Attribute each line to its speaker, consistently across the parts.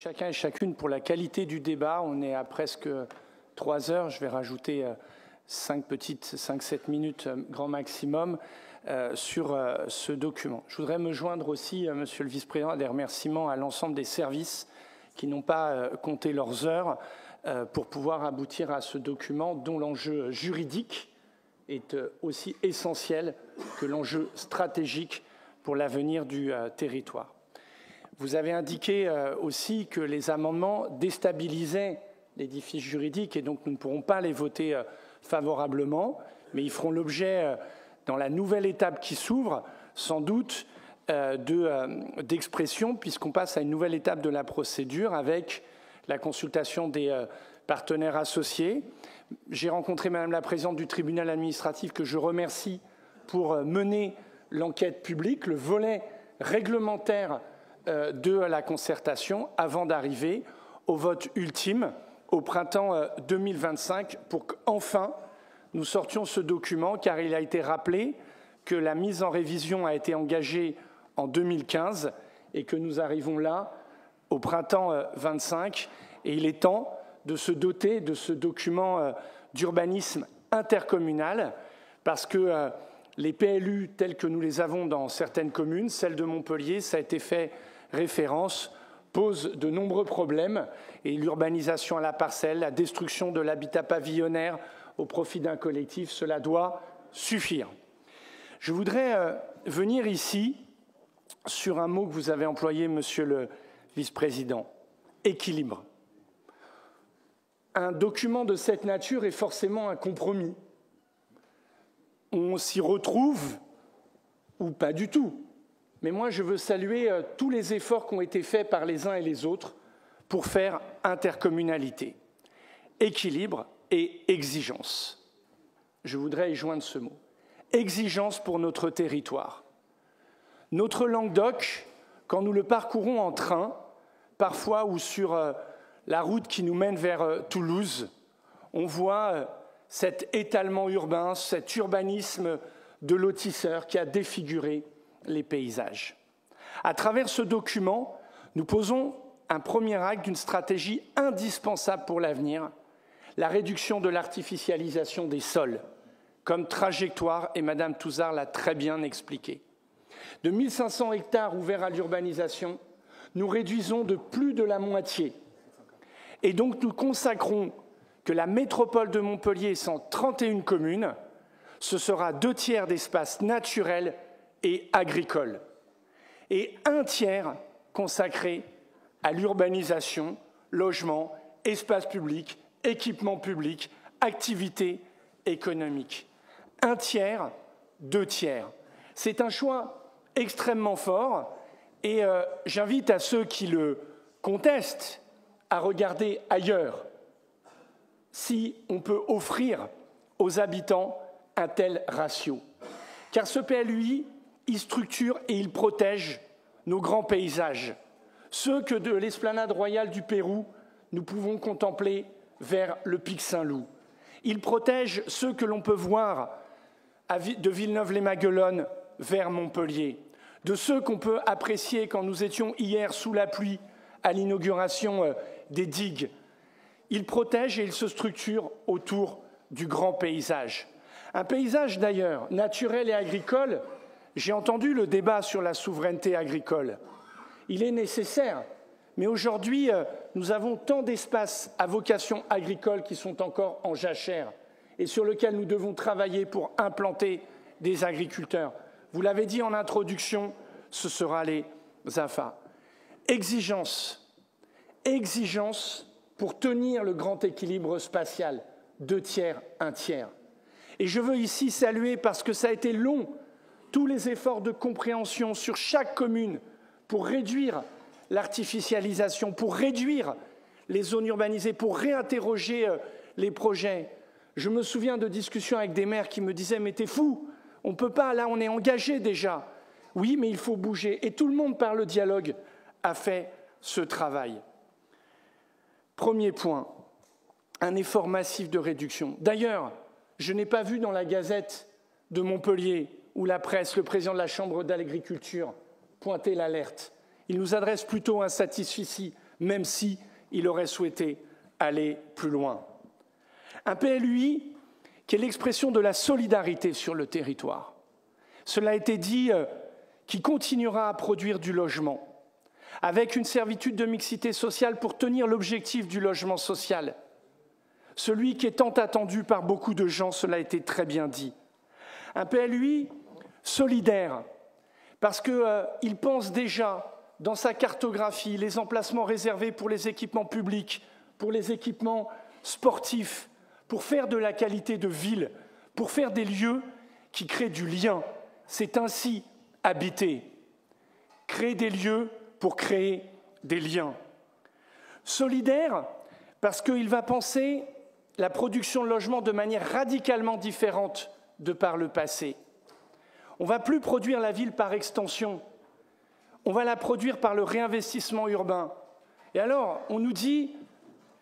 Speaker 1: Chacun et chacune pour la qualité du débat. On est à presque 3 heures. Je vais rajouter 5-7 minutes grand maximum sur ce document. Je voudrais me joindre aussi, Monsieur le Vice-président, à des remerciements à l'ensemble des services qui n'ont pas compté leurs heures pour pouvoir aboutir à ce document dont l'enjeu juridique est aussi essentiel que l'enjeu stratégique pour l'avenir du territoire. Vous avez indiqué aussi que les amendements déstabilisaient l'édifice juridique et donc nous ne pourrons pas les voter favorablement, mais ils feront l'objet, dans la nouvelle étape qui s'ouvre, sans doute d'expression, puisqu'on passe à une nouvelle étape de la procédure avec la consultation des partenaires associés. J'ai rencontré Madame la Présidente du tribunal administratif, que je remercie pour mener l'enquête publique, le volet réglementaire de la concertation avant d'arriver au vote ultime au printemps 2025 pour qu'enfin nous sortions ce document, car il a été rappelé que la mise en révision a été engagée en 2015 et que nous arrivons là au printemps 25 et il est temps de se doter de ce document d'urbanisme intercommunal parce que les PLU tels que nous les avons dans certaines communes, celle de Montpellier, ça a été fait référence, pose de nombreux problèmes et l'urbanisation à la parcelle, la destruction de l'habitat pavillonnaire au profit d'un collectif, cela doit suffire. Je voudrais venir ici sur un mot que vous avez employé, Monsieur le Vice-président, équilibre. Un document de cette nature est forcément un compromis. On s'y retrouve ou pas du tout. Mais moi, je veux saluer tous les efforts qui ont été faits par les uns et les autres pour faire intercommunalité, équilibre et exigence. Je voudrais y joindre ce mot. Exigence pour notre territoire. Notre Languedoc, quand nous le parcourons en train, parfois ou sur la route qui nous mène vers Toulouse, on voit cet étalement urbain, cet urbanisme de lotisseurs qui a défiguré les paysages. À travers ce document, nous posons un premier acte d'une stratégie indispensable pour l'avenir, la réduction de l'artificialisation des sols, comme trajectoire, et Madame Touzard l'a très bien expliqué. De 1500 hectares ouverts à l'urbanisation, nous réduisons de plus de la moitié. Et donc nous consacrons que la métropole de Montpellier, 131 communes, ce sera 2/3 d'espaces naturels et agricoles, et 1/3 consacré à l'urbanisation, logement, espace public, équipement public, activités économiques. 1/3, 2/3. C'est un choix extrêmement fort et j'invite à ceux qui le contestent à regarder ailleurs si on peut offrir aux habitants un tel ratio. Car ce PLUI, il structure et il protège nos grands paysages, ceux que de l'esplanade royale du Pérou, nous pouvons contempler vers le pic Saint-Loup. Il protège ceux que l'on peut voir de Villeneuve-les-Maguelones vers Montpellier, de ceux qu'on peut apprécier quand nous étions hier sous la pluie à l'inauguration des digues. Il protège et il se structure autour du grand paysage. Un paysage d'ailleurs naturel et agricole. J'ai entendu le débat sur la souveraineté agricole. Il est nécessaire, mais aujourd'hui, nous avons tant d'espaces à vocation agricole qui sont encore en jachère et sur lesquels nous devons travailler pour implanter des agriculteurs. Vous l'avez dit en introduction, ce sera les AFA. Exigence pour tenir le grand équilibre spatial, 2/3, 1/3. Et je veux ici saluer, parce que ça a été long, tous les efforts de compréhension sur chaque commune pour réduire l'artificialisation, pour réduire les zones urbanisées, pour réinterroger les projets. Je me souviens de discussions avec des maires qui me disaient « mais t'es fou, on ne peut pas, là on est engagé déjà ». Oui, mais il faut bouger. Et tout le monde, par le dialogue, a fait ce travail. Premier point, un effort massif de réduction. D'ailleurs, je n'ai pas vu dans la Gazette de Montpellier ou la presse le président de la Chambre d'agriculture pointer l'alerte. Il nous adresse plutôt un satisfecit même si il aurait souhaité aller plus loin. Un PLUI qui est l'expression de la solidarité sur le territoire. Cela a été dit, qui continuera à produire du logement, avec une servitude de mixité sociale pour tenir l'objectif du logement social. Celui qui est tant attendu par beaucoup de gens, cela a été très bien dit. Un PLUI solidaire, parce qu'il pense déjà dans sa cartographie les emplacements réservés pour les équipements publics, pour les équipements sportifs, pour faire de la qualité de ville, pour faire des lieux qui créent du lien. C'est ainsi habiter. Créer des lieux pour créer des liens. Solidaire, parce qu'il va penser la production de logements de manière radicalement différente de par le passé. On ne va plus produire la ville par extension, on va la produire par le réinvestissement urbain. Et alors, on nous dit,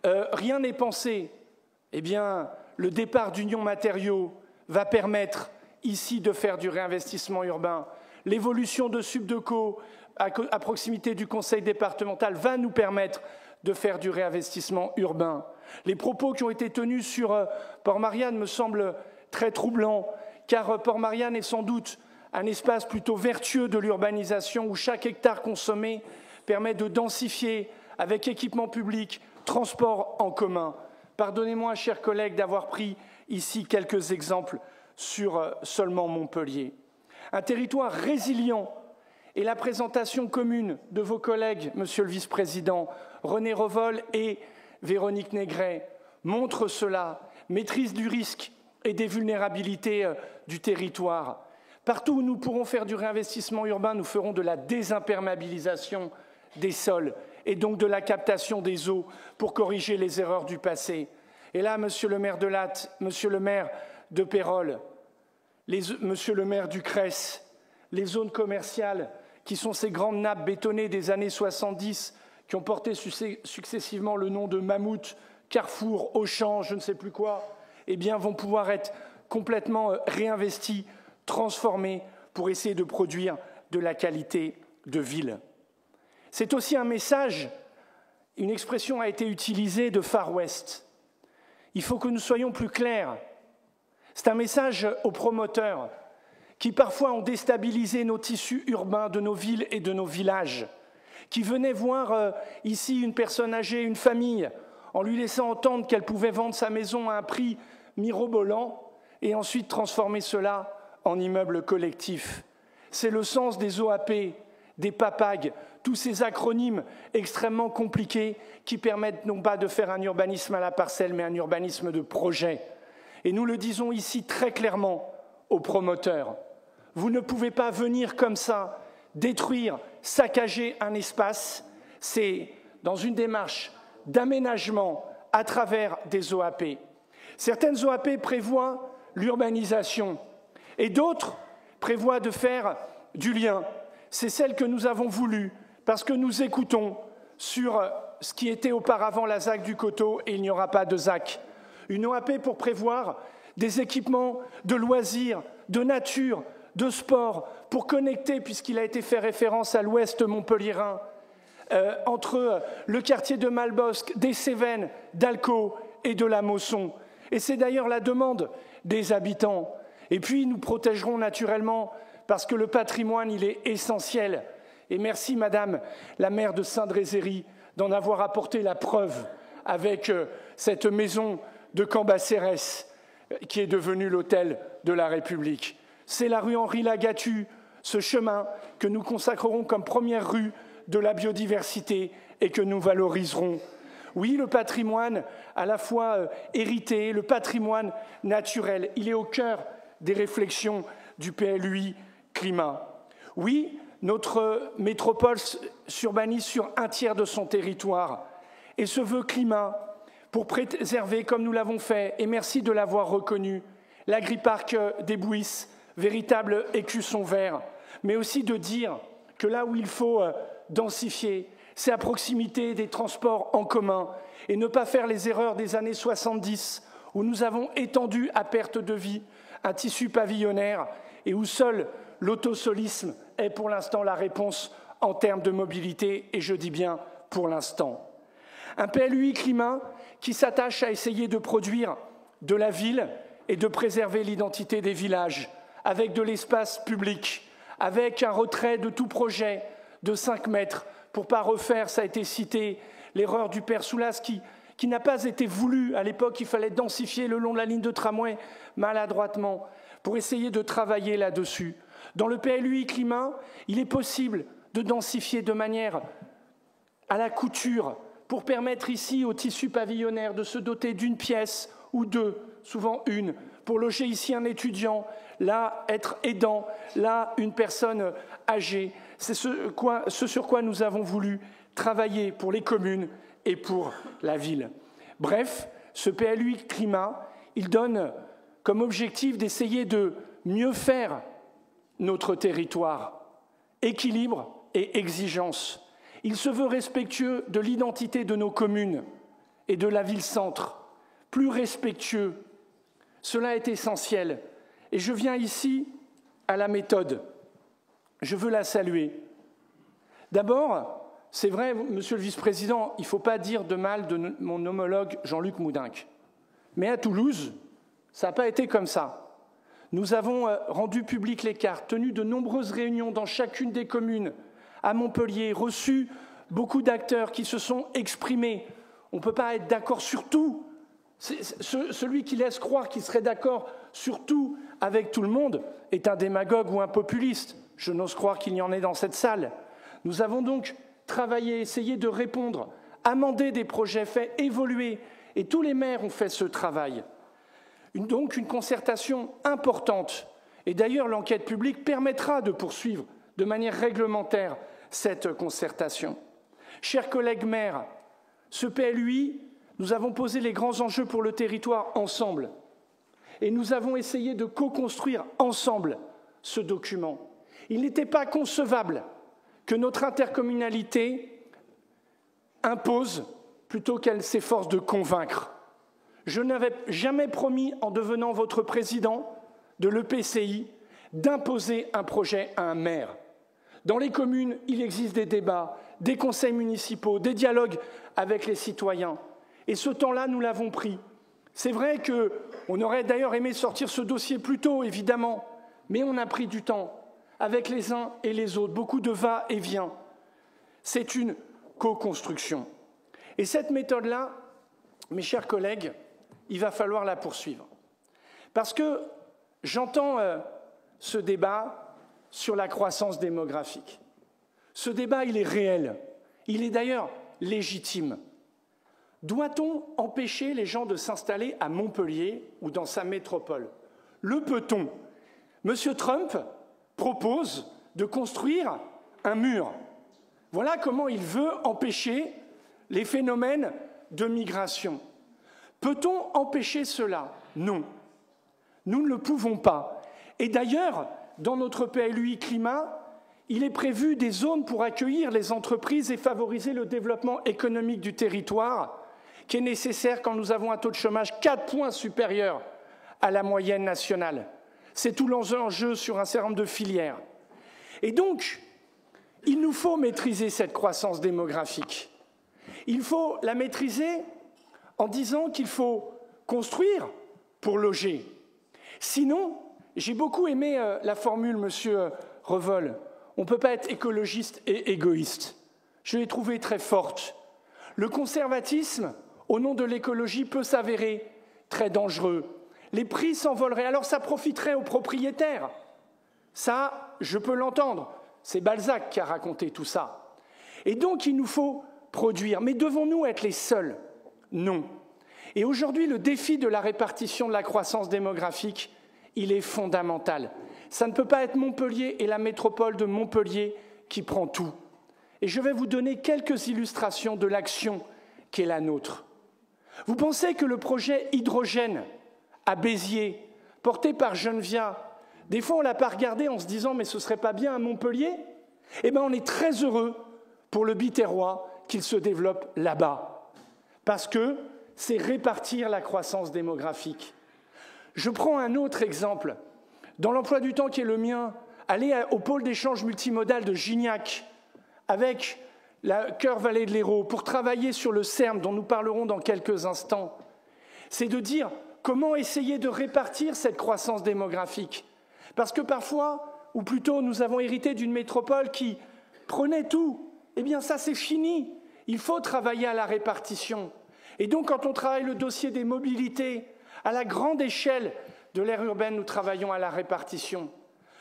Speaker 1: rien n'est pensé. Eh bien, le départ d'Union Matériaux va permettre ici de faire du réinvestissement urbain. L'évolution de Subdeco à proximité du conseil départemental va nous permettre de faire du réinvestissement urbain. Les propos qui ont été tenus sur Port-Marianne me semblent très troublants, car Port-Marianne est sans doute un espace plutôt vertueux de l'urbanisation où chaque hectare consommé permet de densifier avec équipement public, transport en commun. Pardonnez-moi, chers collègues, d'avoir pris ici quelques exemples sur seulement Montpellier. Un territoire résilient et la présentation commune de vos collègues, Monsieur le Vice-président, René Revol et Véronique Négret, montre cela, maîtrise du risque et des vulnérabilités du territoire. Partout où nous pourrons faire du réinvestissement urbain, nous ferons de la désimperméabilisation des sols et donc de la captation des eaux pour corriger les erreurs du passé. Et là, Monsieur le maire de Latte, Monsieur le maire de Pérols, Monsieur le maire du Cress, les zones commerciales qui sont ces grandes nappes bétonnées des années 70 qui ont porté successivement le nom de Mammouth, Carrefour, Auchan, je ne sais plus quoi, eh bien, vont pouvoir être complètement réinvestis, transformés pour essayer de produire de la qualité de ville. C'est aussi un message, une expression a été utilisée de Far West. Il faut que nous soyons plus clairs. C'est un message aux promoteurs qui parfois ont déstabilisé nos tissus urbains de nos villes et de nos villages, qui venaient voir ici une personne âgée, une famille, en lui laissant entendre qu'elle pouvait vendre sa maison à un prix mirobolant et ensuite transformer cela en immeuble collectif. C'est le sens des OAP, des PAPAG, tous ces acronymes extrêmement compliqués qui permettent non pas de faire un urbanisme à la parcelle, mais un urbanisme de projet. Et nous le disons ici très clairement aux promoteurs. Vous ne pouvez pas venir comme ça, détruire, saccager un espace. C'est dans une démarche d'aménagement à travers des OAP. Certaines OAP prévoient l'urbanisation et d'autres prévoient de faire du lien. C'est celle que nous avons voulu parce que nous écoutons sur ce qui était auparavant la ZAC du Coteau et il n'y aura pas de ZAC. Une OAP pour prévoir des équipements de loisirs, de nature, de sport, pour connecter, puisqu'il a été fait référence à l'ouest montpelliérain, entre le quartier de Malbosc, des Cévennes, d'Alcaud et de la Mosson. Et c'est d'ailleurs la demande des habitants. Et puis nous protégerons naturellement, parce que le patrimoine, il est essentiel. Et merci, Madame la maire de Saint-Drézéry, d'en avoir apporté la preuve avec cette maison de Cambacérès, qui est devenue l'hôtel de la République. C'est la rue Henri Lagatu, ce chemin que nous consacrerons comme première rue de la biodiversité et que nous valoriserons. Oui, le patrimoine à la fois hérité, le patrimoine naturel, il est au cœur des réflexions du PLUI climat. Oui, notre métropole s'urbanise sur un tiers de son territoire et se veut climat pour préserver, comme nous l'avons fait, et merci de l'avoir reconnu, l'agriparc des Bouisses, véritable écusson vert, mais aussi de dire que là où il faut densifier, c'est à proximité des transports en commun et ne pas faire les erreurs des années 70 où nous avons étendu à perte de vie un tissu pavillonnaire et où seul l'autosolisme est pour l'instant la réponse en termes de mobilité, et je dis bien pour l'instant. Un PLUI climat qui s'attache à essayer de produire de la ville et de préserver l'identité des villages, avec de l'espace public, avec un retrait de tout projet de 5 mètres, pour ne pas refaire, ça a été cité, l'erreur du père Soulas qui n'a pas été voulu. À l'époque, il fallait densifier le long de la ligne de tramway maladroitement pour essayer de travailler là-dessus. Dans le PLUI climat, il est possible de densifier de manière à la couture pour permettre ici au tissu pavillonnaire de se doter d'une pièce ou deux, souvent une, pour loger ici un étudiant, là être aidant, là une personne âgée. C'est ce sur quoi nous avons voulu travailler pour les communes et pour la ville. Bref, ce PLUI climat, il donne comme objectif d'essayer de mieux faire notre territoire, équilibre et exigence. Il se veut respectueux de l'identité de nos communes et de la ville-centre, plus respectueux. Cela est essentiel. Et je viens ici à la méthode. Je veux la saluer. D'abord, c'est vrai, Monsieur le Vice-président, il ne faut pas dire de mal de mon homologue Jean-Luc Moudenc. Mais à Toulouse, ça n'a pas été comme ça. Nous avons rendu publiques les cartes, tenu de nombreuses réunions dans chacune des communes, à Montpellier, reçu beaucoup d'acteurs qui se sont exprimés. On ne peut pas être d'accord sur tout. Celui qui laisse croire qu'il serait d'accord sur tout avec tout le monde est un démagogue ou un populiste. Je n'ose croire qu'il y en ait dans cette salle. Nous avons donc travaillé, essayé de répondre, amender des projets, fait évoluer, et tous les maires ont fait ce travail. Donc une concertation importante. Et d'ailleurs, l'enquête publique permettra de poursuivre de manière réglementaire cette concertation. Chers collègues maires, ce PLUI, nous avons posé les grands enjeux pour le territoire ensemble. Et nous avons essayé de co-construire ensemble ce document. Il n'était pas concevable que notre intercommunalité impose plutôt qu'elle s'efforce de convaincre. Je n'avais jamais promis, en devenant votre président de l'EPCI, d'imposer un projet à un maire. Dans les communes, il existe des débats, des conseils municipaux, des dialogues avec les citoyens. Et ce temps-là, nous l'avons pris. C'est vrai qu'on aurait d'ailleurs aimé sortir ce dossier plus tôt, évidemment, mais on a pris du temps avec les uns et les autres, beaucoup de va-et-vient. C'est une co-construction. Et cette méthode-là, mes chers collègues, il va falloir la poursuivre. Parce que j'entends ce débat sur la croissance démographique. Ce débat, il est réel. Il est d'ailleurs légitime. Doit-on empêcher les gens de s'installer à Montpellier ou dans sa métropole? Le peut-on? Monsieur Trump propose de construire un mur. Voilà comment il veut empêcher les phénomènes de migration. Peut-on empêcher cela? Non. Nous ne le pouvons pas. Et d'ailleurs, dans notre PLUI climat, il est prévu des zones pour accueillir les entreprises et favoriser le développement économique du territoire, qui est nécessaire quand nous avons un taux de chômage 4 points supérieur à la moyenne nationale. C'est tout l'enjeu sur un certain nombre de filières. Et donc, il nous faut maîtriser cette croissance démographique. Il faut la maîtriser en disant qu'il faut construire pour loger. Sinon, j'ai beaucoup aimé la formule, Monsieur Revol, on ne peut pas être écologiste et égoïste. Je l'ai trouvée très forte. Le conservatisme, au nom de l'écologie, peut s'avérer très dangereux. Les prix s'envoleraient, alors ça profiterait aux propriétaires. Ça, je peux l'entendre. C'est Balzac qui a raconté tout ça. Et donc, il nous faut produire. Mais devons-nous être les seuls? Non. Et aujourd'hui, le défi de la répartition de la croissance démographique, il est fondamental. Ça ne peut pas être Montpellier et la métropole de Montpellier qui prend tout. Et je vais vous donner quelques illustrations de l'action qui est la nôtre. Vous pensez que le projet hydrogène à Béziers, porté par Geneviève, des fois on ne l'a pas regardé en se disant « mais ce ne serait pas bien à Montpellier ?» Eh bien on est très heureux pour le Biterrois qu'il se développe là-bas, parce que c'est répartir la croissance démographique. Je prends un autre exemple. Dans l'emploi du temps qui est le mien, aller au pôle d'échange multimodal de Gignac, avec la Cœur-Vallée de l'Hérault, pour travailler sur le CERM, dont nous parlerons dans quelques instants, c'est de dire comment essayer de répartir cette croissance démographique. Parce que parfois, ou plutôt nous avons hérité d'une métropole qui prenait tout. Eh bien ça c'est fini. Il faut travailler à la répartition. Et donc quand on travaille le dossier des mobilités, à la grande échelle de l'aire urbaine, nous travaillons à la répartition.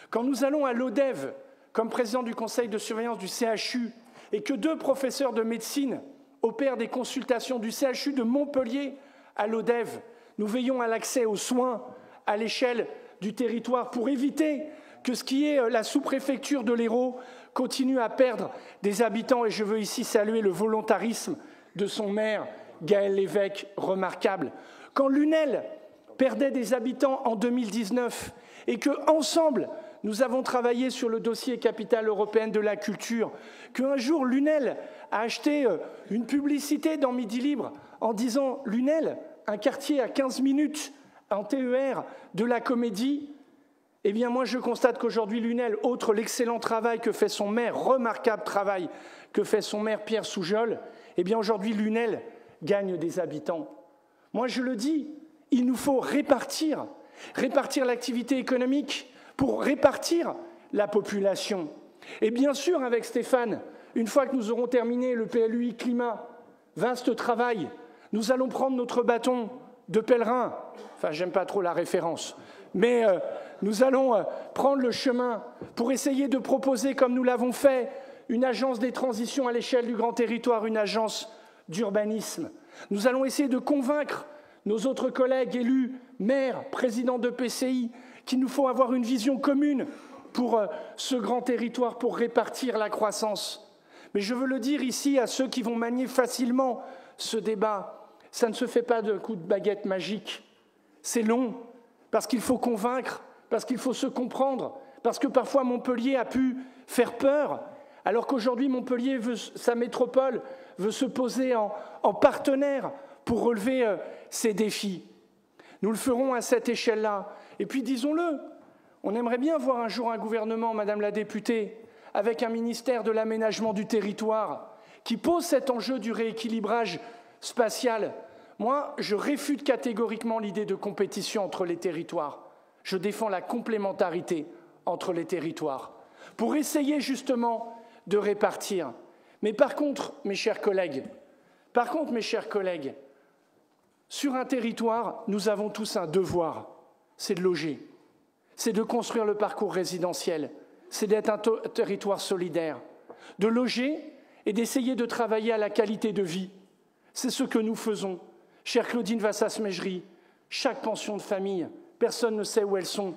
Speaker 1: Quand nous allons à l'ODEV, comme président du conseil de surveillance du CHU, et que 2 professeurs de médecine opèrent des consultations du CHU de Montpellier à l'ODEV, nous veillons à l'accès aux soins à l'échelle du territoire pour éviter que ce qui est la sous-préfecture de l'Hérault continue à perdre des habitants. Et je veux ici saluer le volontarisme de son maire, Gaël Lévesque, remarquable. Quand Lunel perdait des habitants en 2019 et qu'ensemble, nous avons travaillé sur le dossier capitale européenne de la culture, qu'un jour Lunel a acheté une publicité dans Midi Libre en disant « Lunel, un quartier à 15 minutes en TER de la Comédie », eh bien moi je constate qu'aujourd'hui Lunel, outre l'excellent travail que fait son maire, remarquable travail que fait son maire Pierre Soujol, eh bien aujourd'hui Lunel gagne des habitants. Moi je le dis, il nous faut répartir l'activité économique pour répartir la population. Et bien sûr avec Stéphane, une fois que nous aurons terminé le PLUI Climat, vaste travail, nous allons prendre notre bâton de pèlerin, enfin j'aime pas trop la référence, mais nous allons prendre le chemin pour essayer de proposer, comme nous l'avons fait, une agence des transitions à l'échelle du grand territoire, une agence d'urbanisme. Nous allons essayer de convaincre nos autres collègues élus, maires, présidents de PCI, qu'il nous faut avoir une vision commune pour ce grand territoire, pour répartir la croissance. Mais je veux le dire ici à ceux qui vont manier facilement ce débat, ça ne se fait pas de coup de baguette magique. C'est long, parce qu'il faut convaincre, parce qu'il faut se comprendre, parce que parfois Montpellier a pu faire peur, alors qu'aujourd'hui Montpellier, sa métropole, veut se poser en partenaire pour relever ces défis. Nous le ferons à cette échelle-là. Et puis disons-le, on aimerait bien voir un jour un gouvernement, Madame la députée, avec un ministère de l'aménagement du territoire, qui pose cet enjeu du rééquilibrage spatial. Moi, je réfute catégoriquement l'idée de compétition entre les territoires. Je défends la complémentarité entre les territoires, pour essayer justement de répartir. Mais par contre, mes chers collègues, sur un territoire, nous avons tous un devoir, c'est de loger, c'est de construire le parcours résidentiel, c'est d'être un territoire solidaire, de loger et d'essayer de travailler à la qualité de vie. C'est ce que nous faisons. Chère Claudine Vassas-Mejri, chaque pension de famille, personne ne sait où elles sont,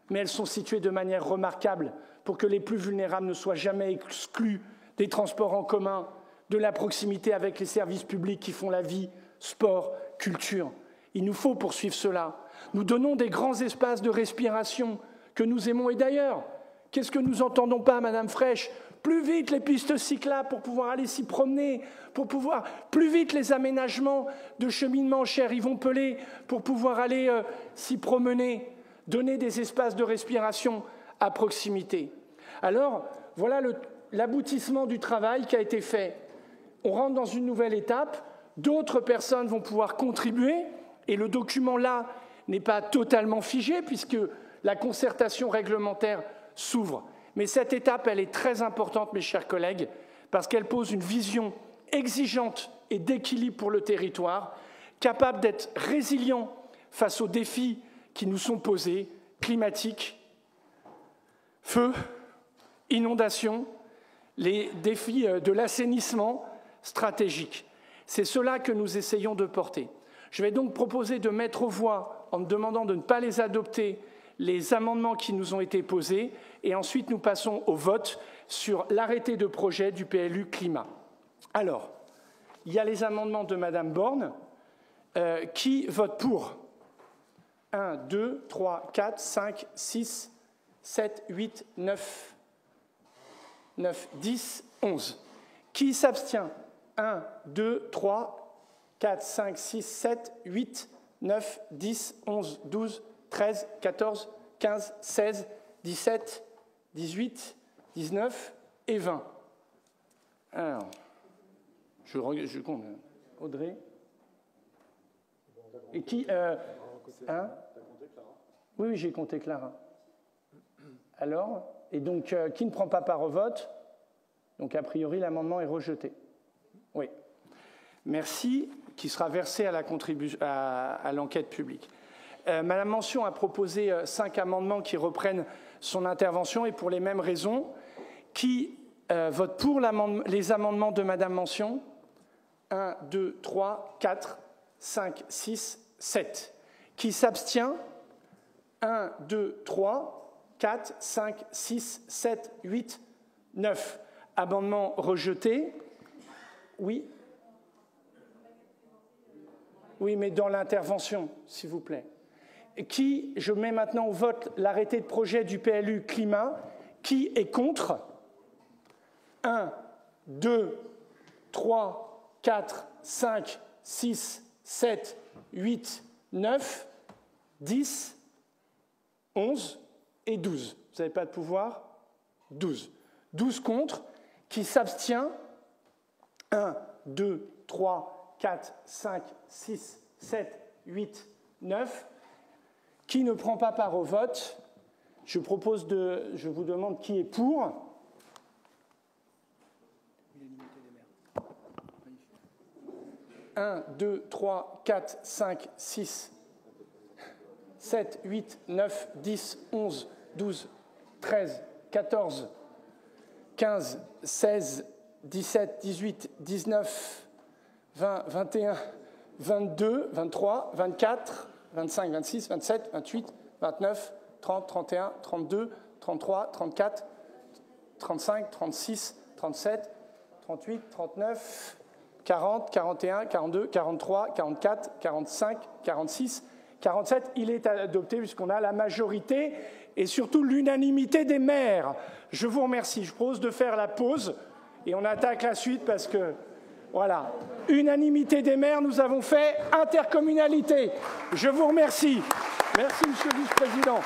Speaker 1: mais elles sont situées de manière remarquable pour que les plus vulnérables ne soient jamais exclus des transports en commun, de la proximité avec les services publics qui font la vie, sport, culture. Il nous faut poursuivre cela. Nous donnons des grands espaces de respiration que nous aimons. Et d'ailleurs, qu'est-ce que nous n'entendons pas, Madame Fraîche? Plus vite les pistes cyclables pour pouvoir aller s'y promener, plus vite les aménagements de cheminement, cher Yvon Pelé, pour pouvoir aller s'y promener, donner des espaces de respiration à proximité. Alors, voilà l'aboutissement du travail qui a été fait. On rentre dans une nouvelle étape, d'autres personnes vont pouvoir contribuer, et le document là n'est pas totalement figé, puisque la concertation réglementaire s'ouvre. Mais cette étape, elle est très importante, mes chers collègues, parce qu'elle pose une vision exigeante et d'équilibre pour le territoire, capable d'être résilient face aux défis qui nous sont posés, climatiques, feux, inondations, les défis de l'assainissement stratégique. C'est cela que nous essayons de porter. Je vais donc proposer de mettre aux voix, en me demandant de ne pas les adopter, les amendements qui nous ont été posés, et ensuite nous passons au vote sur l'arrêté de projet du PLU Climat. Alors, il y a les amendements de Madame Borne, qui vote pour 1, 2, 3, 4, 5, 6, 7, 8, 9, 10, 11. Qui s'abstient? 1, 2, 3, 4, 5, 6, 7, 8, 9, 10, 11, 12, 13, 14, 15, 16, 17, 18, 19 et 20. Alors, je compte. Audrey. Et qui hein? Oui, j'ai compté Clara. Alors, et donc, qui ne prend pas part au vote? Donc, a priori, l'amendement est rejeté. Oui. Merci, qui sera versé à l'enquête publique. Madame Mention a proposé 5 amendements qui reprennent son intervention et pour les mêmes raisons. Qui vote pour les amendements de Madame Mention? 1, 2, 3, 4, 5, 6, 7. Qui s'abstient? 1, 2, 3, 4, 5, 6, 7, 8, 9. Amendement rejeté. Oui. Oui, mais dans l'intervention, s'il vous plaît. Je mets maintenant au vote l'arrêté de projet du PLU climat. Qui est contre? 1, 2, 3, 4, 5, 6, 7, 8, 9, 10, 11 et 12. Vous n'avez pas de pouvoir? 12. 12 contre. Qui s'abstient? 1, 2, 3, 4, 5, 6, 7, 8, 9. Qui ne prend pas part au vote? Je vous demande qui est pour. Un, 2, 3, 4, 5, 6, 7, 8, 9, 10, 11, 12, 13, 14, 15, 16, 17, 18, 19, 20, 21, 22, 23, 24, 25, 26, 27, 28, 29, 30, 31, 32, 33, 34, 35, 36, 37, 38, 39, 40, 41, 42, 43, 44, 45, 46, 47. Il est adopté puisqu'on a la majorité et surtout l'unanimité des maires. Je vous remercie. Je propose de faire la pause et on attaque la suite parce que, voilà, unanimité des maires, nous avons fait intercommunalité. Je vous remercie. Merci, Monsieur le Vice-président.